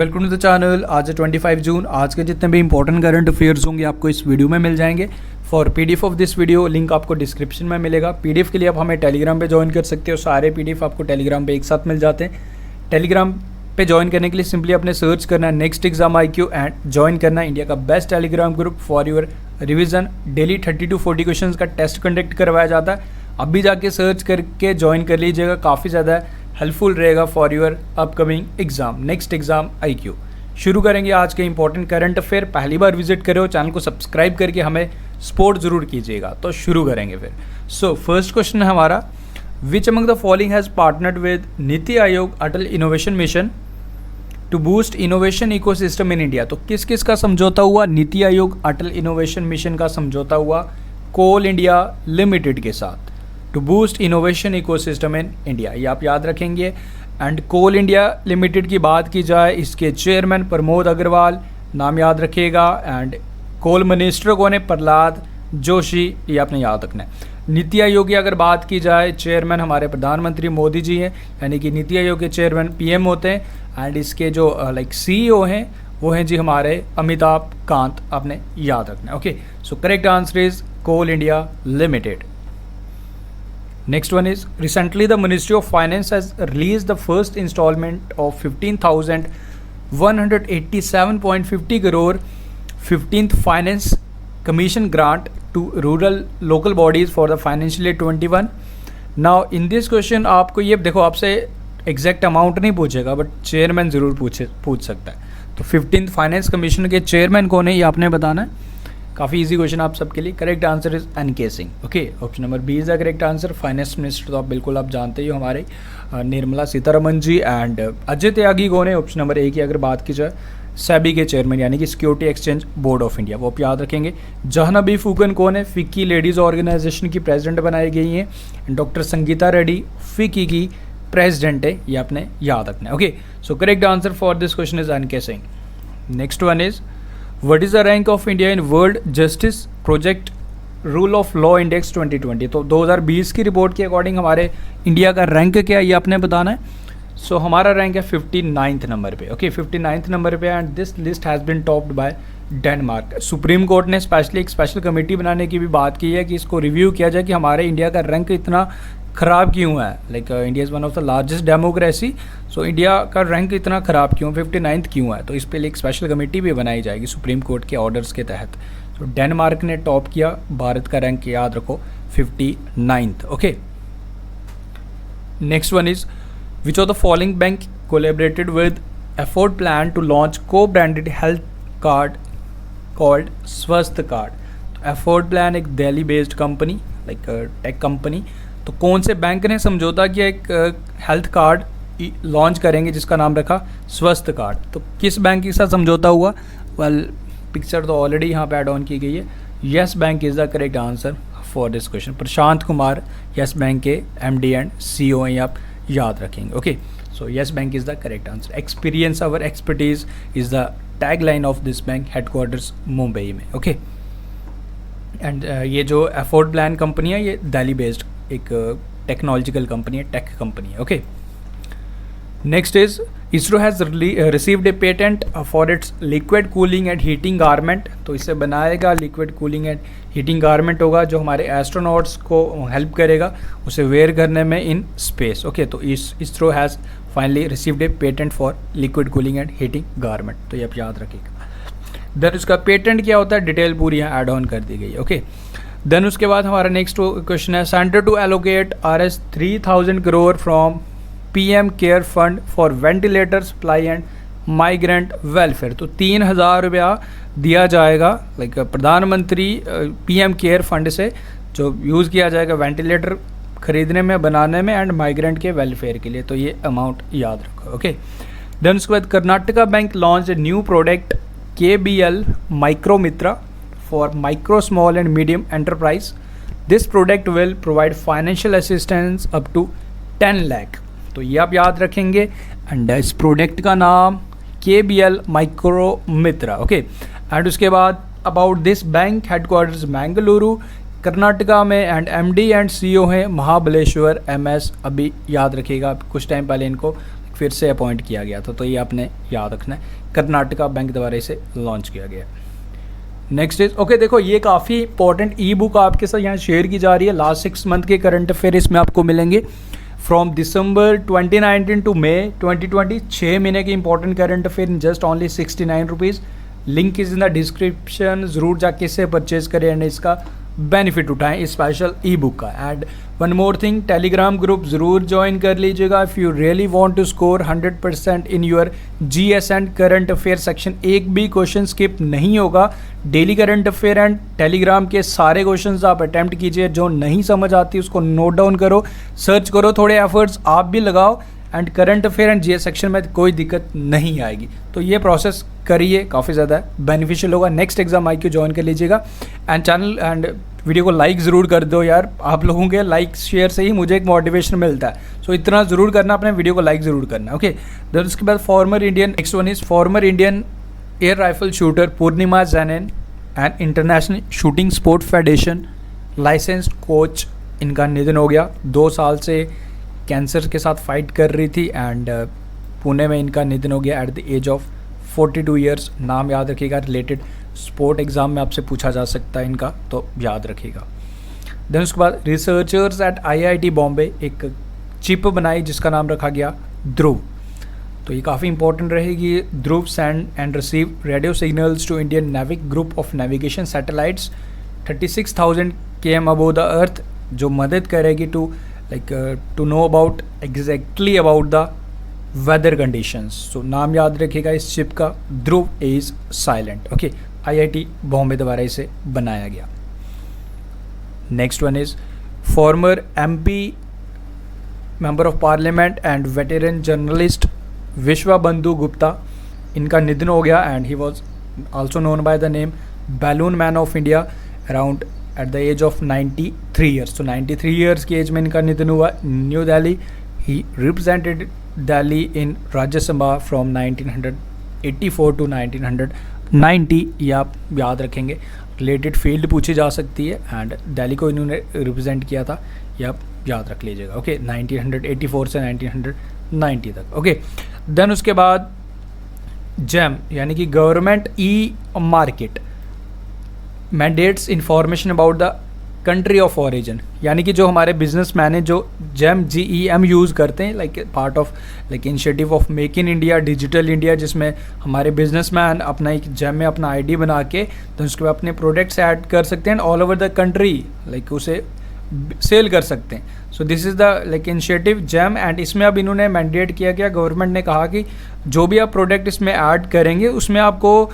Welcome to the channel. आज है 25 जून। आज के जितने भी इंपॉर्टेंट करंट अफेयर्स होंगे आपको इस वीडियो में मिल जाएंगे। For PDF of this video link आपको डिस्क्रिप्शन में मिलेगा। पीडीएफ के लिए आप हमें टेलीग्राम पे ज्वाइन कर सकते हो। सारे पीडीएफ आपको टेलीग्राम पे एक साथ मिल जाते हैं। टेलीग्राम पे ज्वाइन करने के लिए सिंपली आपने सर्च करना है next exam IQ and join करना है इंडिया का best Telegram group for your revision. Daily 30 to 40 question का टेस्ट कंडक्ट करवाया जाता है। अभी जाके सर्च करके ज्वाइन कर लीजिएगा, काफ़ी ज़्यादा हेल्पफुल रहेगा for your upcoming exam, next exam IQ। शुरू करेंगे आज के इंपॉर्टेंट करंट अफेयर। पहली बार विजिट करो चैनल को सब्सक्राइब करके हमें सपोर्ट जरूर कीजिएगा। तो शुरू करेंगे फिर। सो फर्स्ट क्वेश्चन है हमारा, which among the following has partnered with NITI Aayog Atal innovation mission to boost innovation ecosystem in India. तो किस किस का समझौता हुआ? नीति आयोग अटल इनोवेशन मिशन का समझौता हुआ कोल इंडिया लिमिटेड के साथ to boost innovation ecosystem in India. ये आप याद रखेंगे। एंड कोल इंडिया लिमिटेड की बात की जाए, इसके चेयरमैन प्रमोद अग्रवाल, नाम याद रखिएगा। एंड कोल मिनिस्टर कौन है? प्रहलाद जोशी, ये आपने याद रखना है। नीति आयोग की अगर बात की जाए, चेयरमैन हमारे प्रधानमंत्री मोदी जी हैं, यानी कि नीति आयोग के चेयरमैन PM होते हैं। एंड इसके जो CEO हैं वो हैं जी हमारे अमिताभ कांत, आपने याद रखना है। Okay, so correct answer is Coal India Limited. Next one is, recently the Ministry of Finance has released the first installment of 15,187.50 crore 15th Finance Commission grant to rural local bodies for the financial year 21. Now in this question आपको ये देखो, आपसे exact amount नहीं पूछेगा but chairman ज़रूर पूछ सकता है। तो 15th फाइनेंस कमीशन के चेयरमैन कौन है ये आपने बताना है। काफ़ी इजी क्वेश्चन आप सबके लिए। Correct answer is NK Singh. Okay, option number B is the correct answer. Finance minister तो आप जानते ही हो हमारे निर्मला सीतारमन जी। एंड अजय त्यागी कौन है? ऑप्शन नंबर A की अगर बात की जाए, SEBI के चेयरमैन यानी कि security exchange board of India, वो आप याद रखेंगे। जहनबी फूकन कौन है? फिक्की लेडीज़ ऑर्गेनाइजेशन की प्रेसिडेंट बनाई गई हैं। डॉक्टर संगीता रेड्डी फिक्की की प्रेसिडेंट है, ये आपने याद रखना है। Okay, so correct answer for this question is NK Singh. Next one is, What is the rank of India in World Justice Project Rule of Law Index 2020? तो 2020 की रिपोर्ट के अकॉर्डिंग हमारे इंडिया का रैंक क्या है ये आपने बताना है। सो हमारा रैंक है 59th नंबर पे। ओके, 59th नंबर पे। And this list has been topped by Denmark. Supreme Court ने स्पेशली एक स्पेशल कमेटी बनाने की भी बात की है कि इसको रिव्यू किया जाए कि हमारे इंडिया का रैंक इतना ख़राब क्यों है। Like India is one of the largest democracy, so India का रैंक इतना ख़राब क्यों, 59th क्यों है। तो इस पर एक स्पेशल कमेटी भी बनाई जाएगी सुप्रीम कोर्ट के ऑर्डर्स के तहत। तो डेनमार्क ने टॉप किया, भारत का रैंक याद रखो 59th। Okay, next one is, which of the following bank collaborated with Afford Plan to launch co branded health card called Swasth card. तो एफोर्ड प्लान एक Delhi based company, like tech company. तो कौन से bank ने समझौता किया एक हेल्थ कार्ड लॉन्च करेंगे जिसका नाम रखा स्वस्थ कार्ड? तो किस बैंक के साथ समझौता हुआ? वेल, पिक्चर तो ऑलरेडी यहाँ पे ऐड ऑन की गई है। Yes bank is the correct answer for this question. Prashant Kumar yes bank के MD एंड CEO हैं, आप याद रखेंगे। Okay, so yes bank is the correct answer. Experience our expertise is the tag line of this bank, headquarters Mumbai में। Okay, and ये जो afford plan company है ये दिल्ली बेस्ड एक टेक्नोलॉजिकल कंपनी है, टेक कंपनी है। Okay, next is, ISRO has received A patent for its liquid cooling and heating garment. तो इसे बनाएगा liquid cooling and heating garment होगा जो हमारे एस्ट्रोनॉट्स को हेल्प करेगा उसे वेयर करने में इन स्पेस। ओके, तो ISRO has finally received A patent for liquid cooling and heating garment, तो ये आप याद रखिएगा। देन उसका पेटेंट क्या होता है, डिटेल पूरी यहाँ एड ऑन कर दी गई है। ओके, देन उसके बाद हमारा नेक्स्ट क्वेश्चन है, centre to allocate Rs 3000 crore from PM care fund for ventilator supply and migrant welfare. तो 3000 रुपया दिया जाएगा, लाइक प्रधानमंत्री PM केयर फंड से जो यूज़ किया जाएगा वेंटिलेटर खरीदने में, बनाने में एंड माइग्रेंट के वेलफेयर के लिए। तो ये अमाउंट याद रखो। ओके, देन उसके बाद Karnataka bank launch a new product KBL माइक्रोमित्रा for micro, small and medium enterprise. This product will provide financial assistance up to 10 lakh. तो ये आप याद रखेंगे। एंड इस प्रोडक्ट का नाम KBL माइक्रोमित्रा। ओके, एंड उसके बाद about this bank, headquarters Bengaluru Karnataka में, एंड MD एंड CEO हैं महाबलेश्वर MS। अभी याद रखिएगा, कुछ टाइम पहले इनको फिर से अपॉइंट किया गया था, तो ये आपने याद रखना है, कर्नाटका बैंक द्वारा इसे लॉन्च किया गया। नेक्स्ट इज ओके, देखो ये काफ़ी इंपॉर्टेंट ई बुक आपके साथ यहाँ शेयर की जा रही है। लास्ट 6 मंथ के करंट अफेयर इसमें आपको मिलेंगे, फ्रॉम दिसंबर 2019 टू मई 2020, 6 महीने के important current affair in just only 69 rupees. Link is in the description, ज़रूर जाके इसे परचेज करें एंड इसका बेनिफिट उठाएं इस स्पेशल ई बुक का। And one more thing, Telegram group ज़रूर ज्वाइन कर लीजिएगा if you really want to score 100% in your GS and current affair section. एक भी क्वेश्चन स्किप नहीं होगा। Daily current affair and Telegram के सारे क्वेश्चंस आप अटैम्प्ट कीजिए, जो नहीं समझ आती उसको नोट डाउन करो, सर्च करो, थोड़े एफर्ट्स आप भी लगाओ, and current affair and GS section में कोई दिक्कत नहीं आएगी। तो ये प्रोसेस करिए, काफ़ी ज़्यादा बेनिफिशियल होगा। नेक्स्ट एग्जाम IQ ज्वाइन कर लीजिएगा एंड चैनल एंड वीडियो को लाइक ज़रूर कर दो यार, आप लोगों के लाइक शेयर से ही मुझे एक मोटिवेशन मिलता है, सो इतना ज़रूर करना, अपने वीडियो को लाइक ज़रूर करना। ओके, देन उसके बाद former Indian, next one is former Indian air rifle shooter Purnima Zanane and international shooting sport federation licensed coach, इनका निधन हो गया। 2 साल से कैंसर के साथ फाइट कर रही थी एंड पुणे में इनका निधन हो गया at the age of 42 years. नाम याद रखिएगा, रिलेटेड स्पोर्ट एग्ज़ाम में आपसे पूछा जा सकता है इनका, तो याद रखिएगा। देन उसके बाद रिसर्चर्स एट IIT बॉम्बे एक चिप बनाई जिसका नाम रखा गया ध्रुव, तो ये काफ़ी इंपॉर्टेंट रहेगी। Dhruv send and receive radio signals to Indian NavIC group of navigation satellites 36,000 km above the earth, जो मदद करेगी to to know about exactly about the weather conditions. So नाम याद रखिएगा इस चिप का, Dhruv is silent. Okay, IIT Bombay द्वारा इसे बनाया गया। Next one is former MP member of parliament and veteran journalist Vishwa Bandhu Gupta, इनका निधन हो गया and he was also known by the name balloon man of India around at the age of 93 years. तो 93 years की एज में इनका निधन हुआ। New Delhi, he represented Delhi in Rajya Sabha from 1984 to 1990, ये आप याद रखेंगे। रिलेटेड फील्ड पूछी जा सकती है एंड दिल्ली को इन्होंने रिप्रेजेंट किया था, ये आप याद रख लीजिएगा। ओके, 1984 से 1990 तक। ओके, देन उसके बाद जैम यानी कि government e market mandates information about the country of origin, यानी कि जो हमारे बिजनेसमैन हैं जो जेम GEM यूज़ करते हैं, like part of like initiative of make in India, digital India, जिसमें हमारे बिजनेसमैन अपना एक जेम में अपना ID बना के तो उसके बाद अपने प्रोडक्ट्स ऐड कर सकते हैं and all over the country like उसे सेल कर सकते हैं। So this is the like initiative GeM and इसमें अब इन्होंने मैंडेट किया गया, गवर्नमेंट ने कहा कि जो भी आप प्रोडक्ट इसमें ऐड करेंगे उसमें आपको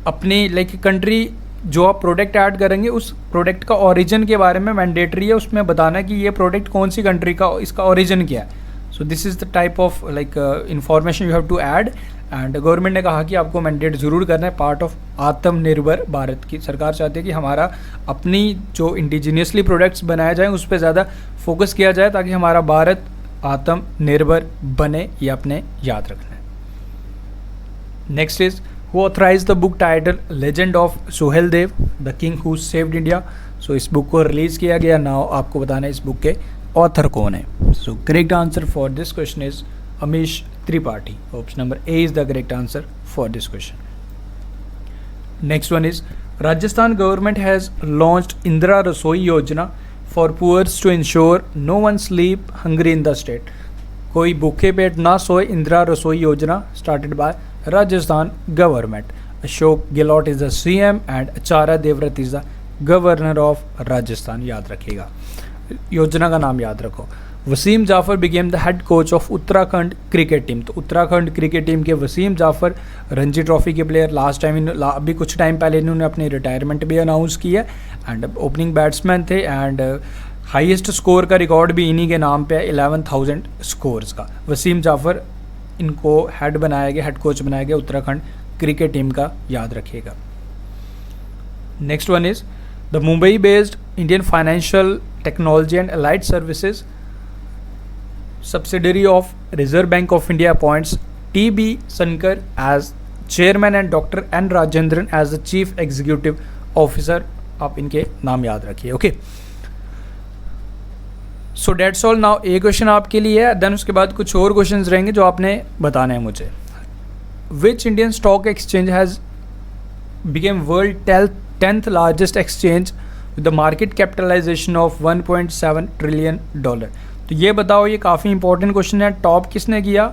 अपनी लाइक कंट्री जो आप प्रोडक्ट ऐड करेंगे उस प्रोडक्ट का ओरिजिन के बारे में मैंडेटरी है, उसमें बताना कि ये प्रोडक्ट कौन सी कंट्री का, इसका ओरिजिन क्या है। So this is the type of like information you have to add and government ने कहा कि आपको मैंडेट ज़रूर करना है, पार्ट ऑफ आत्मनिर्भर भारत की सरकार चाहती है कि हमारा अपनी जो इंडिजीनियसली प्रोडक्ट्स बनाए जाएँ उस पर ज़्यादा फोकस किया जाए ताकि हमारा भारत आत्मनिर्भर बने, ये आपने याद रखना है। Next is who authorized the book title Legend of Suheldev, the King Who Saved India। सो इस बुक को रिलीज़ किया गया। नाउ आपको बताना है इस बुक के ऑथर कौन है। So correct answer for this question is Amish Tripathi. Option number A is the correct answer for this question. Next one is Rajasthan government has launched Indira Rasoi Yojana for poors to ensure no one sleep hungry in the state. कोई भूखे पेट ना सोए, Indira Rasoi Yojana started by Rajasthan government। Ashok Gehlot is the CM and Acharya Devvrat is the governor of Rajasthan। याद रखिएगा, योजना का नाम याद रखो। Wasim Jaffer became the head coach of Uttarakhand cricket team. तो उत्तराखंड क्रिकेट टीम के वसीम जाफर रणजी ट्रॉफी के प्लेयर, लास्ट टाइम अभी कुछ टाइम पहले इन्होंने अपनी रिटायरमेंट भी अनाउंस की है एंड ओपनिंग बैट्समैन थे एंड हाईएस्ट स्कोर का रिकॉर्ड भी इन्हीं के नाम पे है, 11,000 स्कोर्स का। वसीम जाफर इनको हेड बनाया गया, हेड कोच बनाया गया उत्तराखंड क्रिकेट टीम का, याद रखिएगा। Next one is the Mumbai based Indian financial technology and allied services subsidiary of reserve bank of India appoints TB Sankar as chairman and doctor N Rajendran as the chief executive officer. आप इनके नाम याद रखिए। Okay, so that's all. Now एक question आपके लिए है, then उसके बाद कुछ और क्वेश्चन रहेंगे जो आपने बताने हैं मुझे। Which Indian stock exchange has become world 10th largest exchange with the market capitalisation of 1.7 trillion dollar. तो ये बताओ, ये काफ़ी इंपॉर्टेंट क्वेश्चन है। टॉप किसने किया,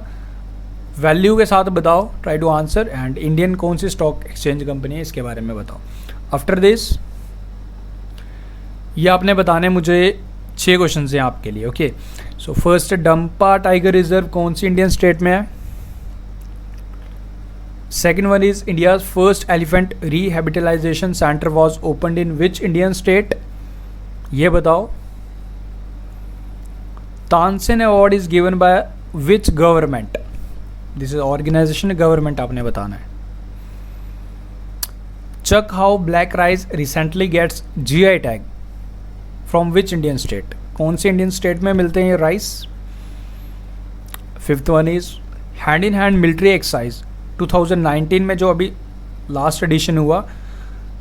वैल्यू के साथ बताओ, try to answer. And Indian कौन सी स्टॉक एक्सचेंज कंपनी है इसके बारे में बताओ। आफ्टर दिस ये आपने बताने मुझे 6 क्वेश्चन हैं आपके लिए। Okay, so first, Dampa tiger reserve कौन सी इंडियन स्टेट में है। Second one is India's first elephant rehabilitation centre was opened in which Indian state, ये बताओ। Tansen award is given by which government, this is organisation, government आपने बताना है। Chak Hao black rice recently gets GI tag from which Indian state, कौन से Indian state में मिलते हैं ये rice. Fifth one is hand in hand military exercise 2019 में जो अभी लास्ट एडिशन हुआ,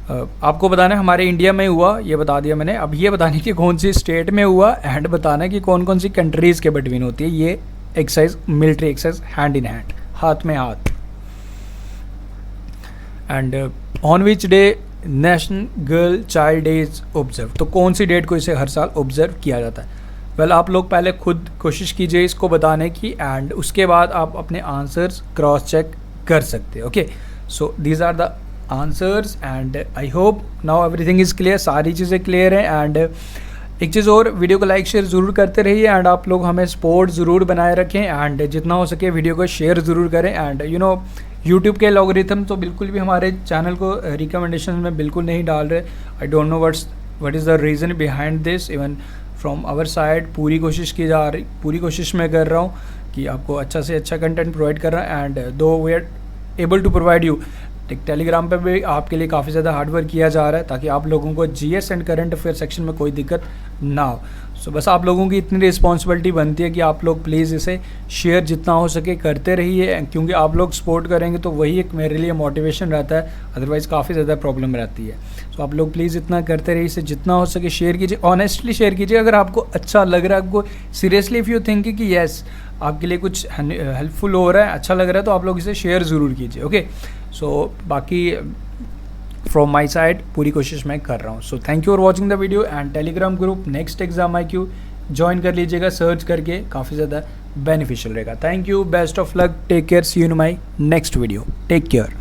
आपको बताना है हमारे इंडिया में हुआ, ये बता दिया मैंने। अब ये बताने की कौन सी स्टेट में हुआ एंड बताना है कि कौन कौन सी कंट्रीज़ के बिटवीन होती है ये exercise, military exercise hand in hand, हाथ में हाथ। And on which day national girl child day is observe, तो कौन सी डेट को इसे हर साल ऑब्जर्व किया जाता है। वेल आप लोग पहले खुद कोशिश कीजिए इसको बताने की, एंड उसके बाद आप अपने आंसर्स क्रॉस चेक कर सकते हैं। Okay, so these are the answers and I hope now everything is clear, सारी चीज़ें क्लियर हैं। एंड एक चीज़ और, वीडियो को लाइक शेयर ज़रूर करते रहिए एंड आप लोग हमें सपोर्ट ज़रूर बनाए रखें एंड जितना हो सके वीडियो को शेयर ज़रूर करें। एंड यू नो यूट्यूब के एल्गोरिथम तो बिल्कुल भी हमारे चैनल को रिकमेंडेशन में बिल्कुल नहीं डाल रहे। I don't know what is the reason behind this, even from our side पूरी कोशिश मैं कर रहा हूँ कि आपको अच्छा से अच्छा कंटेंट प्रोवाइड कर रहा है। And though we are able to provide you, Telegram पे भी आपके लिए काफ़ी ज़्यादा हार्डवर्क किया जा रहा है ताकि आप लोगों को GS and current affair section में कोई दिक्कत ना हो। सो बस आप लोगों की इतनी रिस्पॉन्सिबिलिटी बनती है कि आप लोग प्लीज़ इसे शेयर जितना हो सके करते रहिए, क्योंकि आप लोग सपोर्ट करेंगे तो वही एक मेरे लिए मोटिवेशन रहता है, अदरवाइज़ काफ़ी ज़्यादा प्रॉब्लम रहती है। सो आप लोग प्लीज़ इतना करते रहिए, इसे जितना हो सके शेयर कीजिए, ऑनेस्टली शेयर कीजिए। अगर आपको अच्छा लग रहा है, आपको सीरियसली इफ़ यू थिंक कि येस आपके लिए कुछ हेल्पफुल हो रहा है, अच्छा लग रहा है, तो आप लोग इसे शेयर ज़रूर कीजिए। ओके, सो बाकी फ्रॉम माई साइड पूरी कोशिश मैं कर रहा हूँ। So thank you for watching the video and Telegram group next exam IQ join कर लीजिएगा, सर्च करके काफ़ी ज़्यादा बेनिफिशियल रहेगा। Thank you, best of luck, take care, see you in my next video, take care.